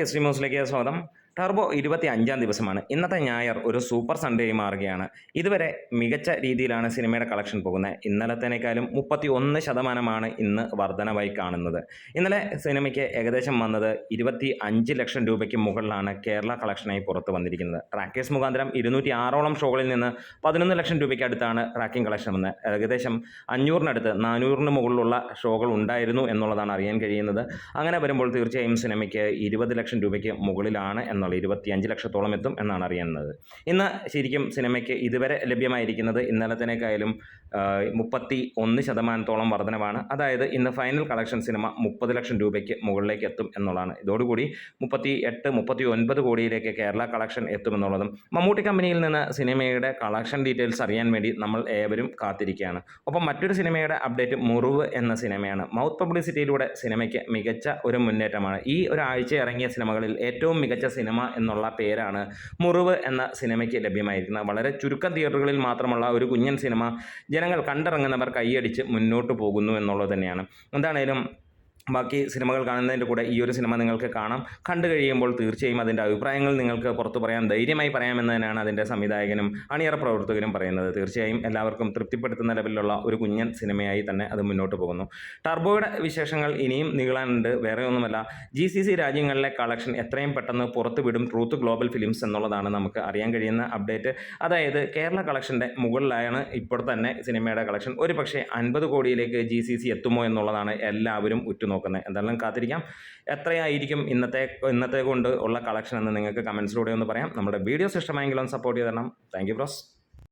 S ന്യൂസിലേക്ക് സ്വാഗതം. Turbo 25-ാം ദിവസമാണ്. ഇന്നത്തെ ഞായർ ഒരു സൂപ്പർ സൺഡേയായി മാറുകയാണ്. ഇതുവരെ മികച്ച രീതിയിലാണ് സിനിമയുടെ കളക്ഷൻ പോകുന്നത്. ഇന്നലത്തേക്കാളും 31% ഇന്ന് വർധനവായി കാണുന്നത്. ഇന്നലെ സിനിമയ്ക്ക് ഏകദേശം വന്നത് 25 ലക്ഷം രൂപയ്ക്ക് മുകളിലാണ് കേരള കളക്ഷനായി പുറത്തു വന്നിരിക്കുന്നത്. ട്രാക്കേഴ്സ് മുഖാന്തരം 206ഓളം ഷോകളിൽ നിന്ന് 11 ലക്ഷം രൂപയ്ക്ക് അടുത്താണ് ട്രാക്കിംഗ് കളക്ഷൻ വന്നത്. ഏകദേശം 500-നടുത്ത് 400-ന് മുകളിലുള്ള ഷോകൾ ഉണ്ടായിരുന്നു എന്നുള്ളതാണ് അറിയാൻ കഴിയുന്നത്. അങ്ങനെ വരുമ്പോൾ തീർച്ചയായും സിനിമയ്ക്ക് 20 ലക്ഷം രൂപയ്ക്ക് മുകളിലാണ് എന്നുള്ള 25 ലക്ഷത്തോളം എത്തും എന്നാണ് അറിയുന്നത്. ഇന്ന് ശരിക്കും സിനിമയ്ക്ക് ഇതുവരെ ലഭ്യമായിരിക്കുന്നത് ഇന്നലത്തേക്കാളും 31% വർധനവാണ്. അതായത് ഇന്ന് ഫൈനൽ കളക്ഷൻ സിനിമ 30 ലക്ഷം രൂപയ്ക്ക് മുകളിലേക്ക് എത്തും എന്നുള്ളതാണ്. ഇതോടുകൂടി 38-39 കോടിയിലേക്ക് കേരള കളക്ഷൻ എത്തുമെന്നുള്ളതും മമ്മൂട്ടി കമ്പനിയിൽ നിന്ന് സിനിമയുടെ കളക്ഷൻ ഡീറ്റെയിൽസ് അറിയാൻ വേണ്ടി നമ്മൾ ഏവരും കാത്തിരിക്കുകയാണ്. ഒപ്പം മറ്റൊരു സിനിമയുടെ അപ്ഡേറ്റ് മുറിവ് എന്ന സിനിമയാണ്. മൗത്ത് പബ്ലിസിറ്റിയിലൂടെ സിനിമയ്ക്ക് മികച്ച ഒരു മുന്നേറ്റമാണ്. ഈ ഒരാഴ്ച ഇറങ്ങിയ സിനിമകളിൽ ഏറ്റവും മികച്ച സിനിമ എന്നുള്ള പേരാണ് മുറിവ് എന്ന സിനിമയ്ക്ക് ലഭ്യമായിരിക്കുന്നത്. വളരെ ചുരുക്കം തിയേറ്ററുകളിൽ മാത്രമുള്ള ഒരു കുഞ്ഞൻ സിനിമ ജനങ്ങൾ കണ്ടിറങ്ങുന്നവർ കൈയടിച്ച് മുന്നോട്ട് പോകുന്നു എന്നുള്ളത് തന്നെയാണ്. എന്താണേലും ബാക്കി സിനിമകൾ കാണുന്നതിൻ്റെ കൂടെ ഈ ഒരു സിനിമ നിങ്ങൾക്ക് കാണാം. കണ്ടു കഴിയുമ്പോൾ തീർച്ചയായും അതിൻ്റെ അഭിപ്രായങ്ങൾ നിങ്ങൾക്ക് പുറത്തു പറയാൻ ധൈര്യമായി പറയാമെന്ന് തന്നെയാണ് അതിൻ്റെ സംവിധായകനും അണിയറ പ്രവർത്തകരും പറയുന്നത്. തീർച്ചയായും എല്ലാവർക്കും തൃപ്തിപ്പെടുത്തുന്ന ലെവലിലുള്ള ഒരു കുഞ്ഞൻ സിനിമയായി തന്നെ അത് മുന്നോട്ട് പോകുന്നു. ടർബോയുടെ വിശേഷങ്ങൾ ഇനിയും നീളാനുണ്ട്. വേറെ ഒന്നുമല്ല, GCC രാജ്യങ്ങളിലെ കളക്ഷൻ എത്രയും പെട്ടെന്ന് പുറത്തു വിടും ട്രൂത്ത് ഗ്ലോബൽ ഫിലിംസ് എന്നുള്ളതാണ് നമുക്ക് അറിയാൻ കഴിയുന്ന അപ്ഡേറ്റ്. അതായത് കേരള കളക്ഷൻ്റെ മുകളിലാണ് ഇപ്പോൾ തന്നെ സിനിമയുടെ കളക്ഷൻ. ഒരു പക്ഷേ 50 കോടിയിലേക്ക് GCC എത്തുമോ എന്നുള്ളതാണ് എല്ലാവരും ഉറ്റുനോക്കുന്നത്. എന്തായാലും കാത്തിരിക്കാം. എത്രയായിരിക്കും ഇന്നത്തെ കൊണ്ട് ഉള്ള കളക്ഷൻ എന്ന് നിങ്ങൾക്ക് കമൻസിലൂടെ ഒന്ന് പറയാം. നമ്മുടെ വീഡിയോസ് ഇഷ്ടമായെങ്കിലും സപ്പോർട്ട് ചെയ്ത് തരണം. Thank you bros.